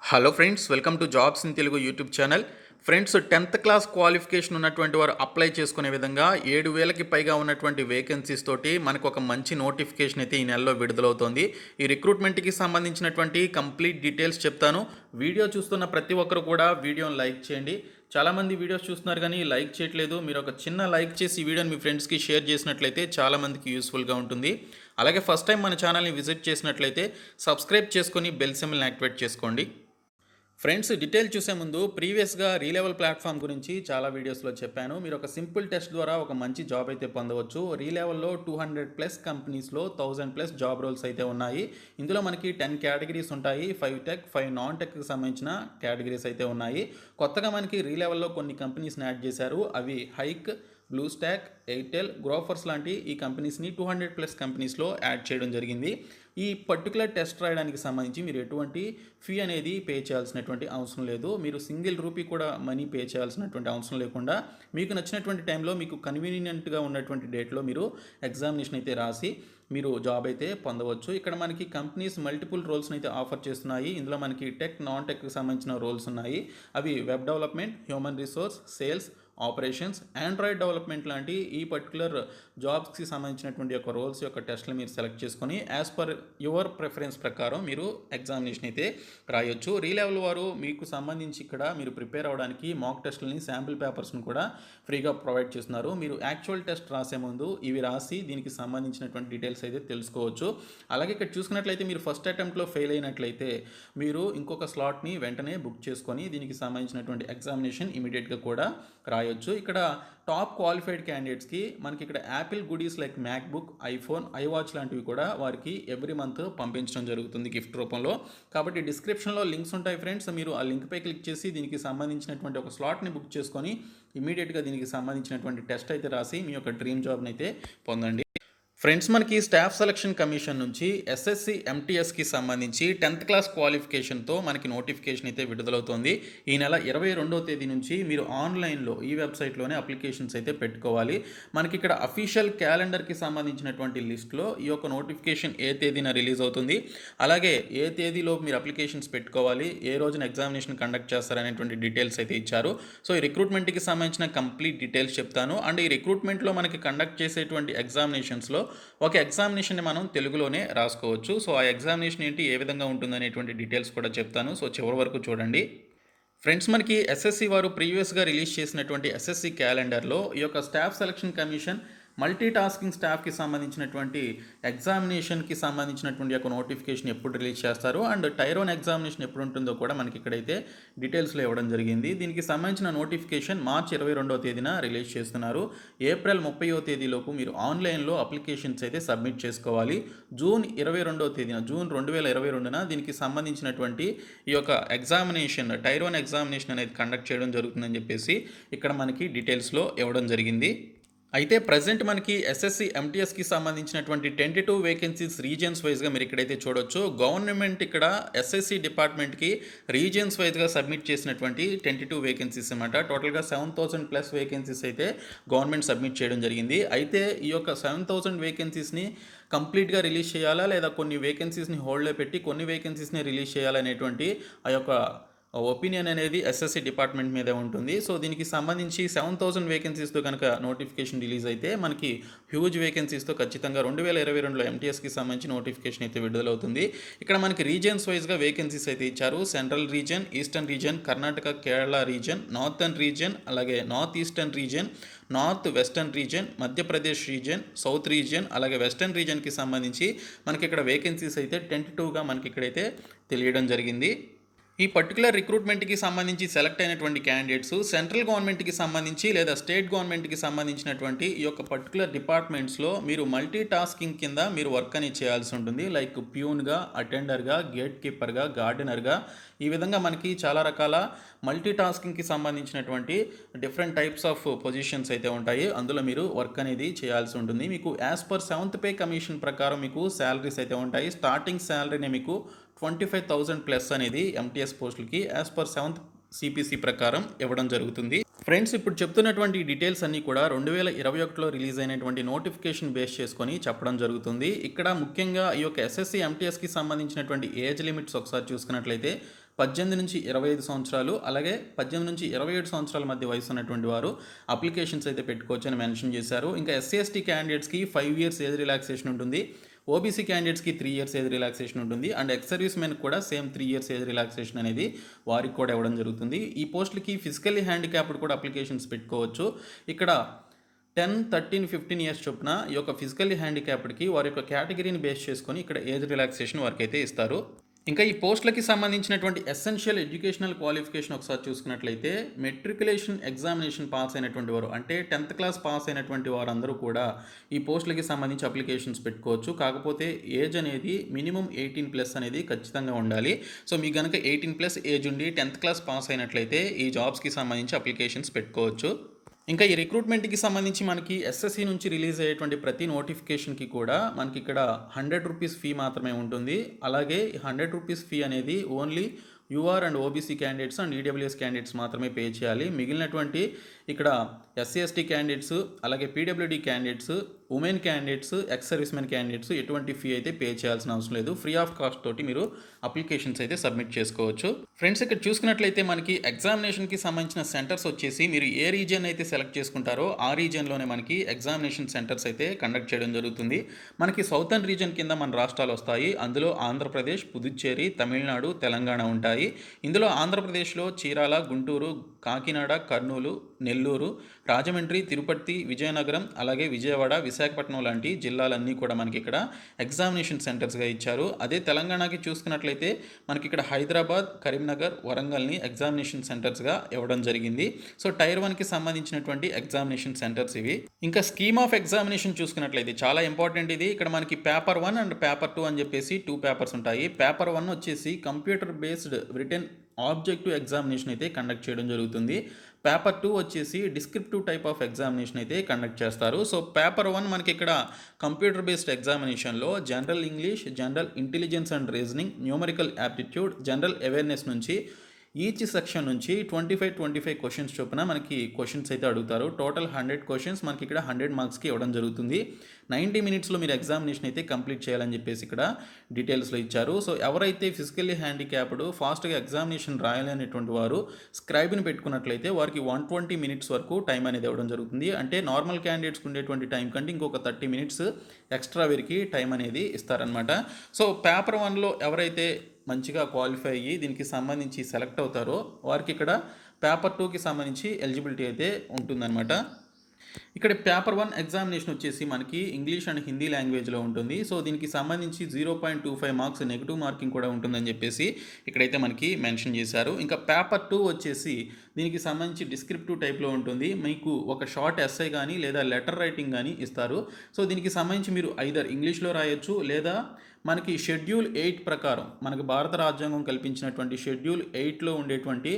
Hello friends, welcome to jobs in Telugu YouTube channel. Friends, 10th class qualification ఉన్నటువంటి వారు apply చేసుకునే విధంగా 7,000కి పైగా ఉన్నటువంటి వేకెన్సీస్ తోటి మనకు ఒక మంచి నోటిఫికేషన్ అయితే ఈ నెలలో విడుదలవుతోంది. ఈ రిక్రూట్మెంట్కి సంబంధించినటువంటి కంప్లీట్ డీటెయిల్స్ చెప్తాను. వీడియో చూస్తున్న ప్రతి ఒక్కరు కూడా వీడియోని లైక్ చేయండి. చాలామంది వీడియోస్ చూస్తున్నారు కానీ లైక్ చేయట్లేదు. మీరు ఒక చిన్న లైక్ చేసి ఈ వీడియోని మీ ఫ్రెండ్స్కి షేర్ చేసినట్లయితే చాలామందికి యూస్ఫుల్గా ఉంటుంది. అలాగే ఫస్ట్ టైం మన ఛానల్ని విజిట్ చేసినట్లయితే సబ్స్క్రైబ్ చేసుకొని బెల్ సింబల్ని యాక్టివేట్ చేసుకోండి. ఫ్రెండ్స్, డీటెయిల్ చూసే ముందు ప్రీవియస్గా రీలెవెల్ ప్లాట్ఫామ్ గురించి చాలా వీడియోస్లో చెప్పాను. మీరు ఒక సింపుల్ టెస్ట్ ద్వారా ఒక మంచి జాబ్ అయితే పొందవచ్చు. రీలెవెల్లో 200+ కంపెనీస్లో 1000+ జాబ్ రోల్స్ అయితే ఉన్నాయి. ఇందులో మనకి 10 కేటగిరీస్ ఉంటాయి. 5 టెక్, 5 నాన్ టెక్కి సంబంధించిన కేటగిరీస్ అయితే ఉన్నాయి. కొత్తగా మనకి రీలెవెల్లో కొన్ని కంపెనీస్ని యాడ్ చేశారు. అవి hike, blue stock, Airtel, Grofers లాంటి ఈ కంపెనీస్ని 200+ కంపెనీస్లో యాడ్ చేయడం జరిగింది. ఈ పర్టికులర్ టెస్ట్ రాయడానికి సంబంధించి మీరు ఎటువంటి ఫీ అనేది పే చేయాల్సినటువంటి అవసరం లేదు. మీరు సింగిల్ రూపీ కూడా మనీ పే చేయాల్సినటువంటి అవసరం లేకుండా మీకు నచ్చినటువంటి టైంలో మీకు కన్వీనియంట్గా ఉన్నటువంటి డేట్లో మీరు ఎగ్జామినేషన్ అయితే రాసి మీరు జాబ్ అయితే పొందవచ్చు. ఇక్కడ మనకి కంపెనీస్ మల్టిపుల్ రోల్స్ని అయితే ఆఫర్ చేస్తున్నాయి. ఇందులో మనకి టెక్, నాన్ టెక్కి సంబంధించిన రోల్స్ ఉన్నాయి. అవి web development, human resource, sales, operations, Android development లాంటి ఈ పర్టికులర్ జాబ్స్కి సంబంధించినటువంటి యొక్క రోల్స్ యొక్క టెస్ట్లు మీరు సెలెక్ట్ చేసుకొని యాజ్ పర్ యువర్ ప్రిఫరెన్స్ ప్రకారం మీరు ఎగ్జామినేషన్ అయితే రాయొచ్చు. రీలెవెల్ వారు మీకు సంబంధించి ఇక్కడ మీరు ప్రిపేర్ అవ్వడానికి మాక్ టెస్ట్లని, శాంపిల్ పేపర్స్ని కూడా ఫ్రీగా ప్రొవైడ్ చేస్తున్నారు. మీరు యాక్చువల్ టెస్ట్ రాసే ముందు ఇవి రాసి దీనికి సంబంధించినటువంటి డీటెయిల్స్ అయితే తెలుసుకోవచ్చు. అలాగే ఇక్కడ చూసుకున్నట్లయితే మీరు ఫస్ట్ అటెంప్ట్లో ఫెయిల్ అయినట్లయితే మీరు ఇంకొక స్లాట్ని వెంటనే బుక్ చేసుకొని దీనికి సంబంధించినటువంటి ఎగ్జామినేషన్ ఇమీడియట్గా కూడా రాయొచ్చు. ఇక్కడ టాప్ క్వాలిఫైడ్ క్యాండిడేట్స్కి మనకి ఇక్కడ Apple goodies like MacBook, iPhone, iWatch లాంటివి కూడా వారికి ఎవ్రీ మంత్ పంపించడం జరుగుతుంది గిఫ్ట్ రూపంలో. కాబట్టి డిస్క్రిప్షన్లో లింక్స్ ఉంటాయి ఫ్రెండ్స్. మీరు ఆ లింక్పై క్లిక్ చేసి దీనికి సంబంధించినటువంటి ఒక స్లాట్ని బుక్ చేసుకొని ఇమీడియట్గా దీనికి సంబంధించినటువంటి టెస్ట్ అయితే రాసి మీ యొక్క డ్రీమ్ జాబ్ని అయితే పొందండి. ఫ్రెండ్స్, మనకి స్టాఫ్ సెలక్షన్ కమిషన్ నుంచి ఎస్ఎస్సి ఎంటీఎస్కి సంబంధించి 10th క్లాస్ క్వాలిఫికేషన్తో మనకి నోటిఫికేషన్ అయితే విడుదలవుతుంది. ఈ నెల 22వ తేదీ నుంచి మీరు ఆన్లైన్లో ఈ వెబ్సైట్లోనే అప్లికేషన్స్ అయితే పెట్టుకోవాలి. మనకి ఇక్కడ అఫీషియల్ క్యాలెండర్కి సంబంధించినటువంటి లిస్ట్లో ఈ యొక్క నోటిఫికేషన్ ఏ తేదీన రిలీజ్ అవుతుంది, అలాగే ఏ తేదీలో మీరు అప్లికేషన్స్ పెట్టుకోవాలి, ఏ రోజున ఎగ్జామినేషన్ కండక్ట్ చేస్తారనేటువంటి డీటెయిల్స్ అయితే ఇచ్చారు. సో ఈ రిక్రూట్మెంట్కి సంబంధించిన కంప్లీట్ డీటెయిల్స్ చెప్తాను. అండ్ ఈ రిక్రూట్మెంట్లో మనకి కండక్ట్ చేసేటువంటి ఎగ్జామినేషన్స్లో ఒక ఎగ్జామినేషన్ని మనం తెలుగులోనే రాసుకోవచ్చు. సో ఆ ఎగ్జామినేషన్ ఏంటి, ఏ విధంగా ఉంటుందనేటువంటి డీటెయిల్స్ కూడా చెప్తాను. సో చివరి వరకు చూడండి. ఫ్రెండ్స్, మనకి ఎస్ఎస్సి వారు ప్రీవియస్గా రిలీజ్ చేసినటువంటి ఎస్ఎస్సి క్యాలెండర్లో ఈ యొక్క staff selection commission multi tasking స్టాఫ్కి సంబంధించినటువంటి ఎగ్జామినేషన్కి సంబంధించినటువంటి యొక్క నోటిఫికేషన్ ఎప్పుడు రిలీజ్ చేస్తారు అండ్ టైర్ 1 ఎగ్జామినేషన్ ఎప్పుడు ఉంటుందో కూడా మనకి ఇక్కడైతే డీటెయిల్స్లో ఇవ్వడం జరిగింది. దీనికి సంబంధించిన నోటిఫికేషన్ మార్చి 22వ తేదీన రిలీజ్ చేస్తున్నారు. ఏప్రిల్ 30వ తేదీలోపు మీరు ఆన్లైన్లో అప్లికేషన్స్ అయితే సబ్మిట్ చేసుకోవాలి. జూన్ 22వ తేదీన, జూన్ 2022న దీనికి సంబంధించినటువంటి ఈ యొక్క ఎగ్జామినేషన్, టైర్ 1 ఎగ్జామినేషన్ అనేది కండక్ట్ చేయడం జరుగుతుందని చెప్పేసి ఇక్కడ మనకి డీటెయిల్స్లో ఇవ్వడం జరిగింది. అయితే ప్రజెంట్ మనకి ఎస్ఎస్సి ఎంటీఎస్కి సంబంధించినటువంటి 22 వేకెన్సీస్ రీజియన్స్ వైజ్గా మీరు ఇక్కడైతే చూడొచ్చు. గవర్నమెంట్ ఇక్కడ ఎస్ఎస్సి డిపార్ట్మెంట్కి రీజియన్స్ వైజ్గా సబ్మిట్ చేసినటువంటి 22 వేకెన్సీస్ అన్నమాట. టోటల్గా 7,000+ వేకెన్సీస్ అయితే గవర్నమెంట్ సబ్మిట్ చేయడం జరిగింది. అయితే ఈ యొక్క 7,000 వేకెన్సీస్ని కంప్లీట్గా రిలీజ్ చేయాలా, లేదా కొన్ని వేకెన్సీస్ని హోల్డ్లో పెట్టి కొన్ని వేకెన్సీస్ని రిలీజ్ చేయాలనేటువంటి ఆ యొక్క ఒపీనియన్ అనేది ఎస్ఎస్సి డిపార్ట్మెంట్ మీదే ఉంటుంది. సో దీనికి సంబంధించి 7,000 వేకెన్సీస్తో కనుక నోటిఫికేషన్ రిలీజ్ అయితే మనకి హ్యూజ్ వేకెన్సీస్తో ఖచ్చితంగా 2022లో ఎంటీఎస్కి సంబంధించి నోటిఫికేషన్ అయితే విడుదలవుతుంది. ఇక్కడ మనకి రీజియన్స్ వైజ్గా వేకెన్సీస్ అయితే ఇచ్చారు. Central region, eastern region, Karnataka, Kerala region, northern region, అలాగే north eastern region, north western region, Madhya Pradesh region, south region, అలాగే వెస్టర్న్ రీజియన్కి సంబంధించి మనకి ఇక్కడ వేకెన్సీస్ అయితే 22గా మనకి ఇక్కడైతే తెలియడం జరిగింది. ఈ పర్టికులర్ రిక్రూట్మెంట్కి సంబంధించి సెలెక్ట్ అయినటువంటి క్యాండిడేట్స్ సెంట్రల్ గవర్నమెంట్కి సంబంధించి లేదా స్టేట్ గవర్నమెంట్కి సంబంధించినటువంటి ఈ యొక్క పర్టికులర్ డిపార్ట్మెంట్స్లో మీరు మల్టీ టాస్కింగ్ కింద మీరు వర్క్ అని చేయాల్సి ఉంటుంది. లైక్ ప్యూన్గా, అటెండర్గా, గేట్ కీపర్గా, గార్డెనర్గా, ఈ విధంగా మనకి చాలా రకాల మల్టీ టాస్కింగ్కి సంబంధించినటువంటి డిఫరెంట్ టైప్స్ ఆఫ్ పొజిషన్స్ అయితే ఉంటాయి. అందులో మీరు వర్క్ అనేది చేయాల్సి ఉంటుంది. మీకు as per 7th pay commission ప్రకారం మీకు శాలరీస్ అయితే ఉంటాయి. స్టార్టింగ్ శాలరీనే మీకు 25,000+ అనేది ఎంటీఎస్ పోస్టులకి యాజ్ పర్ 7th సిపిసి ప్రకారం ఇవ్వడం జరుగుతుంది. ఫ్రెండ్స్, ఇప్పుడు చెప్తున్నటువంటి డీటెయిల్స్ అన్నీ కూడా 2021లో రిలీజ్ అయినటువంటి నోటిఫికేషన్ బేస్ చేసుకొని చెప్పడం జరుగుతుంది. ఇక్కడ ముఖ్యంగా ఈ యొక్క ఎస్ఎస్సి ఎంటీఎస్కి సంబంధించినటువంటి ఏజ్ లిమిట్స్ ఒకసారి చూసుకున్నట్లయితే 18-25 సంవత్సరాలు, అలాగే 18-27 సంవత్సరాల మధ్య వయసు ఉన్నటువంటి వారు అప్లికేషన్స్ అయితే పెట్టుకోవచ్చు అని మెన్షన్ చేశారు. ఇంకా ఎస్సీ ఎస్టీ క్యాండిడేట్స్కి 5 ఇయర్స్ ఏజ్ రిలాక్సేషన్ ఉంటుంది. ఓబీసీ క్యాండిడేట్స్కి 3 ఇయర్స్ ఏజ్ రిలాక్సేషన్ ఉంటుంది. అండ్ ఎక్స్ సర్వీస్ మెన్ కూడా సేమ్ 3 ఇయర్స్ ఏజ్ రిలాక్సేషన్ అనేది వారికి కూడా ఇవ్వడం జరుగుతుంది. ఈ పోస్టులకి ఫిజికల్లీ హ్యాండిక్యాప్డ్ కూడా అప్లికేషన్స్ పెట్టుకోవచ్చు. ఇక్కడ 10, 13, 15 ఇయర్స్ చొప్పున ఈ యొక్క ఫిజికల్లీ హ్యాండిక్యాప్డ్కి వారి యొక్క కేటగిరీని బేస్ చేసుకొని ఇక్కడ ఏజ్ రిలాక్సేషన్ వారికి అయితే ఇస్తారు. ఇంకా ఈ పోస్టులకి సంబంధించినటువంటి ఎసెన్షియల్ ఎడ్యుకేషనల్ క్వాలిఫికేషన్ ఒకసారి చూసుకున్నట్లయితే మెట్రికులేషన్ ఎగ్జామినేషన్ పాస్ అయినటువంటి వారు, అంటే 10th క్లాస్ పాస్ అయినటువంటి వారందరూ కూడా ఈ పోస్టులకి సంబంధించి అప్లికేషన్స్ పెట్టుకోవచ్చు. కాకపోతే ఏజ్ అనేది మినిమం 18+ అనేది ఖచ్చితంగా ఉండాలి. సో మీకు కనుక 18+ ఏజ్ ఉండి 10th క్లాస్ పాస్ అయినట్లయితే ఈ జాబ్స్కి సంబంధించి అప్లికేషన్స్ పెట్టుకోవచ్చు. ఇంకా ఈ రిక్రూట్మెంట్కి సంబంధించి మనకి ఎస్ఎస్సి నుంచి రిలీజ్ అయ్యేటువంటి ప్రతి నోటిఫికేషన్కి కూడా మనకి ఇక్కడ 100 రూపీస్ ఫీ మాత్రమే ఉంటుంది. అలాగే 100 రూపీస్ ఫీ అనేది only UR and OBC candidates and EWS candidates మాత్రమే పే చేయాలి. మిగిలినటువంటి ఇక్కడ ఎస్సీ ఎస్టీ క్యాండిడేట్స్, అలాగే పీడబ్ల్యూడీ candidates, women candidates, ex service men candidates ఎటువంటి ఫీ అయితే పే చేయాల్సిన అవసరం లేదు. ఫ్రీ ఆఫ్ కాస్ట్ తోటి మీరు అప్లికేషన్స్ అయితే సబ్మిట్ చేసుకోవచ్చు. ఫ్రెండ్స్, ఇక్కడ చూసుకున్నట్లయితే మనకి ఎగ్జామినేషన్కి సంబంధించిన సెంటర్స్ వచ్చేసి మీరు ఏ రీజియన్ అయితే సెలెక్ట్ చేసుకుంటారో ఆ రీజియన్లోనే మనకి ఎగ్జామినేషన్ సెంటర్స్ అయితే కండక్ట్ చేయడం జరుగుతుంది. మనకి సౌతర్న్ రీజియన్ కింద మన రాష్ట్రాలు వస్తాయి. అందులో ఆంధ్రప్రదేశ్, పుదుచ్చేరి, తమిళనాడు, తెలంగాణ ఉంటాయి. ఇందులో ఆంధ్రప్రదేశ్లో చీరాల, గుంటూరు, కాకినాడ, కర్నూలు, నెల్లూరు, రాజమండ్రి, తిరుపతి, విజయనగరం, అలాగే విజయవాడ, విశాఖపట్నం లాంటి జిల్లాలన్నీ కూడా మనకి ఇక్కడ ఎగ్జామినేషన్ సెంటర్స్గా ఇచ్చారు. అదే తెలంగాణకి చూసుకున్నట్లయితే మనకి ఇక్కడ హైదరాబాద్, కరీంనగర్, వరంగల్ని ఎగ్జామినేషన్ సెంటర్స్గా ఇవ్వడం జరిగింది. సో టైర్ 1కి సంబంధించినటువంటి ఎగ్జామినేషన్ సెంటర్స్ ఇవి. ఇంకా స్కీమ్ ఆఫ్ ఎగ్జామినేషన్ చూసుకున్నట్లయితే చాలా ఇంపార్టెంట్ ఇది. ఇక్కడ మనకి పేపర్ 1 అండ్ పేపర్ 2 అని చెప్పేసి 2 పేపర్స్ ఉంటాయి. పేపర్ 1 వచ్చేసి computer based written objective examination అయితే కండక్ట్ చేయడం జరుగుతుంది. పేపర్ 2 వచ్చేసి డిస్క్రిప్టివ్ టైప్ ఆఫ్ ఎగ్జామినేషన్ అయితే కండక్ట్ చేస్తారు. సో పేపర్ 1 మనకి ఇక్కడ కంప్యూటర్ బేస్డ్ ఎగ్జామినేషన్లో general English, general intelligence and reasoning, numerical aptitude, general awareness నుంచి ఈచ్ సెక్షన్ నుంచి 25 క్వశ్చన్స్ చొప్పున మనకి క్వశ్చన్స్ అయితే అడుగుతారు. టోటల్ 100 క్వశ్చన్స్ మనకి ఇక్కడ 100 మార్క్స్కి ఇవ్వడం జరుగుతుంది. 90 మినిట్స్లో మీరు ఎగ్జామినేషన్ అయితే కంప్లీట్ చేయాలని చెప్పేసి ఇక్కడ డీటెయిల్స్లో ఇచ్చారు. సో ఎవరైతే ఫిజికల్లీ హ్యాండిక్యాప్డ్ ఫాస్ట్గా ఎగ్జామినేషన్ రాయాలనేటువంటి వారు స్క్రైబ్ని పెట్టుకున్నట్లయితే వారికి 120 మినిట్స్ వరకు టైం అనేది ఇవ్వడం జరుగుతుంది. అంటే నార్మల్ క్యాండిడేట్స్కి ఉండేటువంటి టైం కంటే ఇంకొక 30 మినిట్స్ ఎక్స్ట్రా వీరికి టైం అనేది ఇస్తారనమాట. సో పేపర్ 1లో ఎవరైతే మంచిగా క్వాలిఫై అయ్యి దీనికి సంబంధించి సెలెక్ట్ అవుతారో వారికి ఇక్కడ పేపర్ 2కి సంబంధించి ఎలిజిబిలిటీ అయితే ఉంటుందన్నమాట. ఇక్కడ పేపర్ 1 ఎగ్జామినేషన్ వచ్చేసి మనకి ఇంగ్లీష్ అండ్ హిందీ లాంగ్వేజ్లో ఉంటుంది. సో దీనికి సంబంధించి 0.25 మార్క్స్ నెగిటివ్ మార్కింగ్ కూడా ఉంటుందని చెప్పేసి ఇక్కడైతే మనకి మెన్షన్ చేశారు. ఇంకా పేపర్ 2 వచ్చేసి దీనికి సంబంధించి డిస్క్రిప్టివ్ టైప్లో ఉంటుంది. మీకు ఒక షార్ట్ ఎస్ఐ కానీ లేదా లెటర్ రైటింగ్ కానీ ఇస్తారు. సో దీనికి సంబంధించి మీరు ఐదర్ ఇంగ్లీష్లో రాయొచ్చు లేదా మనకి షెడ్యూల్ 8 ప్రకారం మనకి భారత రాజ్యాంగం కల్పించినటువంటి షెడ్యూల్ 8లో ఉండేటువంటి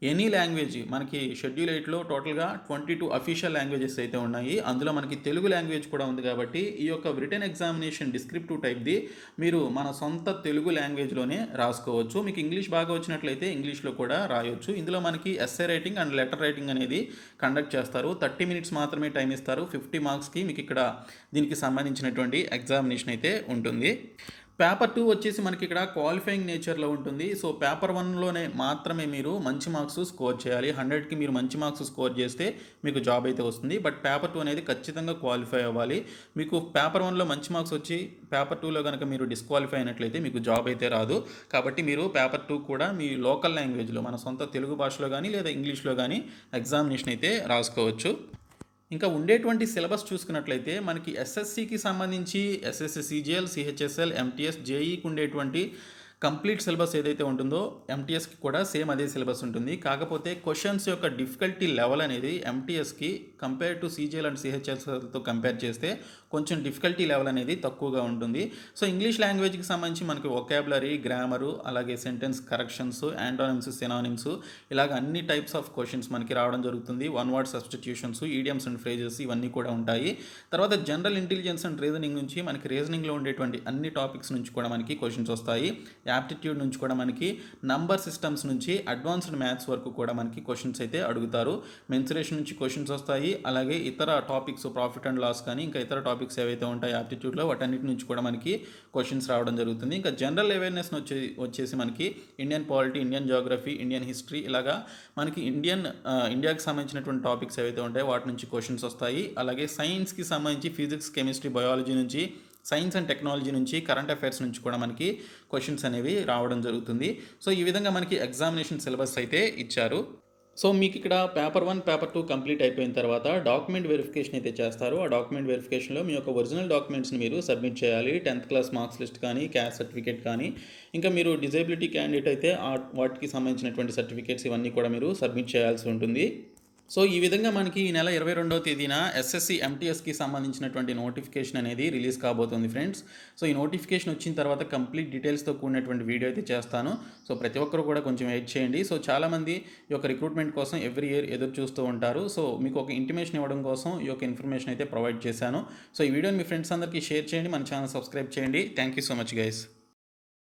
ఎనీ లాంగ్వేజ్, మనకి షెడ్యూల్ 8లో టోటల్గా 22 అఫీషియల్ లాంగ్వేజెస్ అయితే ఉన్నాయి. అందులో మనకి తెలుగు లాంగ్వేజ్ కూడా ఉంది. కాబట్టి ఈ యొక్క రిటన్ ఎగ్జామినేషన్ డిస్క్రిప్టివ్ టైప్ది మీరు మన సొంత తెలుగు లాంగ్వేజ్లోనే రాసుకోవచ్చు. మీకు ఇంగ్లీష్ బాగా వచ్చినట్లయితే ఇంగ్లీష్లో కూడా రాయొచ్చు. ఇందులో మనకి essay writing and letter writing అనేది కండక్ట్ చేస్తారు. 30 మినిట్స్ మాత్రమే టైం ఇస్తారు. 50 మార్క్స్కి మీకు ఇక్కడ దీనికి సంబంధించినటువంటి ఎగ్జామినేషన్ అయితే ఉంటుంది. పేపర్ 2 వచ్చేసి మనకి ఇక్కడ క్వాలిఫైయింగ్ నేచర్లో ఉంటుంది. సో పేపర్ 1లోనే మాత్రమే మీరు మంచి మార్క్స్ స్కోర్ చేయాలి. 100కి మీరు మంచి మార్క్స్ స్కోర్ చేస్తే మీకు జాబ్ అయితే వస్తుంది. బట్ పేపర్ 2 అనేది ఖచ్చితంగా క్వాలిఫై అవ్వాలి. మీకు పేపర్ 1లో మంచి మార్క్స్ వచ్చి పేపర్ 2లో కనుక మీరు డిస్క్వాలిఫై అయినట్లయితే మీకు జాబ్ అయితే రాదు. కాబట్టి మీరు పేపర్ 2 కూడా మీ లోకల్ లాంగ్వేజ్లో మన సొంత తెలుగు భాషలో కానీ లేదా ఇంగ్లీష్లో కానీ ఎగ్జామినేషన్ అయితే రాసుకోవచ్చు. ఇంకా ఉండేటువంటి సిలబస్ చూసుకున్నట్లయితే మనకి ఎస్ఎస్సికి సంబంధించి ఎస్ఎస్సి సిజిఎల్, సిహెచ్ఎస్ఎల్, ఎంటీఎస్, జేఈకి ఉండేటువంటి కంప్లీట్ సిలబస్ ఏదైతే ఉంటుందో ఎంటీఎస్కి కూడా సేమ్ అదే సిలబస్ ఉంటుంది. కాకపోతే క్వశ్చన్స్ యొక్క డిఫికల్టీ లెవెల్ అనేది ఎంటీఎస్కి కంపేర్ టు సిజిఎల్ అండ్ సిహెచ్ఎస్ఎల్తో కంపేర్ చేస్తే కొంచెం డిఫికల్టీ లెవెల్ అనేది తక్కువగా ఉంటుంది. సో ఇంగ్లీష్ లాంగ్వేజ్కి సంబంధించి మనకి వొకాబులరీ, గ్రామరు, అలాగే సెంటెన్స్ కరెక్షన్స్, యాంటోనిమ్స్, సినానిమ్స్ ఇలాగ అన్ని టైప్స్ ఆఫ్ క్వశ్చన్స్ మనకి రావడం జరుగుతుంది. One word substitutions, idioms and phrases ఇవన్నీ కూడా ఉంటాయి. తర్వాత జనరల్ ఇంటెలిజెన్స్ అండ్ రీజనింగ్ నుంచి మనకి రీజనింగ్లో ఉండేటువంటి అన్ని టాపిక్స్ నుంచి కూడా మనకి క్వశ్చన్స్ వస్తాయి. యాప్టిట్యూడ్ నుంచి కూడా మనకి నంబర్ సిస్టమ్స్ నుంచి అడ్వాన్స్డ్ మ్యాథ్స్ వరకు కూడా మనకి క్వశ్చన్స్ అయితే అడుగుతారు. మెన్సురేషన్ నుంచి క్వశ్చన్స్ వస్తాయి. ఉంటాయి. అలాగే ఇతర టాపిక్స్ ప్రాఫిట్ అండ్ లాస్ కానీ ఇంకా ఇతర టాపిక్స్ ఏవైతే ఉంటాయో యాప్టిట్యూడ్లో వాటన్నిటి నుంచి కూడా మనకి క్వశ్చన్స్ రావడం జరుగుతుంది. ఇంకా జనరల్ అవేర్నెస్ వచ్చేసి మనకి Indian polity, Indian Geography, Indian history ఇలాగా మనకి ఇండియాకి సంబంధించినటువంటి టాపిక్స్ ఏవైతే ఉంటాయో వాటి నుంచి క్వశ్చన్స్ వస్తాయి. అలాగే సైన్స్కి సంబంధించి ఫిజిక్స్, కెమిస్ట్రీ, బయాలజీ నుంచి, సైన్స్ అండ్ టెక్నాలజీ నుంచి, కరెంట్ అఫైర్స్ నుంచి కూడా మనకి క్వశ్చన్స్ అనేవి రావడం జరుగుతుంది. సో ఈ విధంగా మనకి ఎగ్జామినేషన్ సిలబస్ అయితే ఇచ్చారు. సో మీకు ఇక్కడ పేపర్ 1, పేపర్ 2 కంప్లీట్ అయిపోయిన తర్వాత డాక్యుమెంట్ వెరిఫికేషన్ అయితే చేస్తారు. ఆ డాక్యుమెంట్ వెరిఫికేషన్లో మీ యొక్క ఒరిజినల్ డాక్యుమెంట్స్ని మీరు సబ్మిట్ చేయాలి. 10th క్లాస్ మార్క్స్ లిస్ట్ కానీ, క్యాస్ట్ సర్టిఫికేట్ కానీ, ఇంకా మీరు డిజేబిలిటీ క్యాండిడేట్ అయితే వాటికి సంబంధించినటువంటి సర్టిఫికేట్స్ ఇవన్నీ కూడా మీరు సబ్మిట్ చేయాల్సి ఉంటుంది. సో ఈ విధంగా మనకి ఈ నెల 22వ తేదీన ఎస్ఎస్సి ఎంటీఎస్కి సంబంధించినటువంటి నోటిఫికేషన్ అనేది రిలీజ్ కాబోతుంది ఫ్రెండ్స్. సో ఈ నోటిఫికేషన్ వచ్చిన తర్వాత కంప్లీట్ డీటెయిల్స్తో కూడినటువంటి వీడియో అయితే చేస్తాను. సో ప్రతి ఒక్కరు కూడా కొంచెం వెయిట్ చేయండి. సో చాలామంది ఈ యొక్క రిక్రూట్మెంట్ కోసం ఎవ్రీ ఇయర్ ఎదురు చూస్తూ ఉంటారు. సో మీకు ఒక ఇంటిమేషన్ ఇవ్వడం కోసం ఈ యొక్క ఇన్ఫర్మేషన్ అయితే ప్రొవైడ్ చేశాను. సో ఈ వీడియోని మీ ఫ్రెండ్స్ అందరికీ షేర్ చేయండి, మన ఛానల్ సబ్స్క్రైబ్ చేయండి. Thank you so much guys.